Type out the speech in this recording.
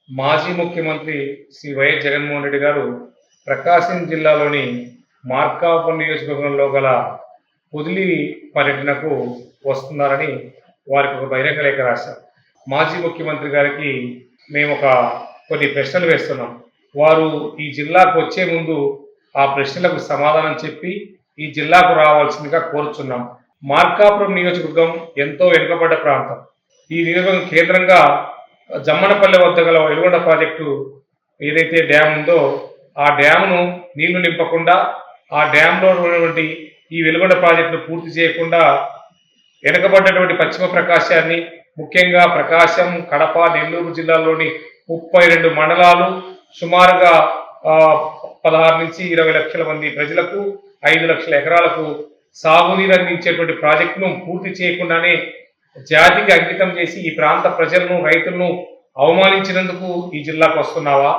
మాజీ ముఖ్యమంత్రి శ్రీ వైఎస్ జగన్మోహన్ రెడ్డి గారు ప్రకాశం జిల్లాలోని మార్కాపురం నియోజకవర్గంలో గల పొదిలి పర్యటనకు వస్తున్నారని వారికి ఒక బహిరంగ లేఖ రాశారు. మాజీ ముఖ్యమంత్రి గారికి మేము కొన్ని ప్రశ్నలు వేస్తున్నాం. వారు ఈ జిల్లాకు వచ్చే ముందు ఆ ప్రశ్నలకు సమాధానం చెప్పి ఈ జిల్లాకు రావాల్సిందిగా కోరుచున్నాం. మార్కాపురం నియోజకవర్గం ఎంతో వెనుకబడ్డ ప్రాంతం. ఈ నియోజకవర్గం కేంద్రంగా జమ్మనపల్లి వద్ద గల వెలుగొండ ప్రాజెక్టు ఏదైతే డ్యామ్ ఉందో ఆ డ్యామ్ను నీళ్లు నింపకుండా, ఆ డ్యాంలో ఉన్నటువంటి ఈ వెలుగొండ ప్రాజెక్టును పూర్తి చేయకుండా వెనుకబడ్డటువంటి పశ్చిమ ప్రకాశాన్ని, ముఖ్యంగా ప్రకాశం, కడప, నెల్లూరు జిల్లాలోని 32 మండలాలు, సుమారుగా 16 నుంచి 20 లక్షల మంది ప్రజలకు 5 లక్షల ఎకరాలకు సాగునీరు అందించేటువంటి ప్రాజెక్టును పూర్తి చేయకుండానే జాతికి అంకితం చేసి ఈ ప్రాంత ప్రజలను, రైతులను అవమానించినందుకు ఈ జిల్లాకు వస్తున్నావా?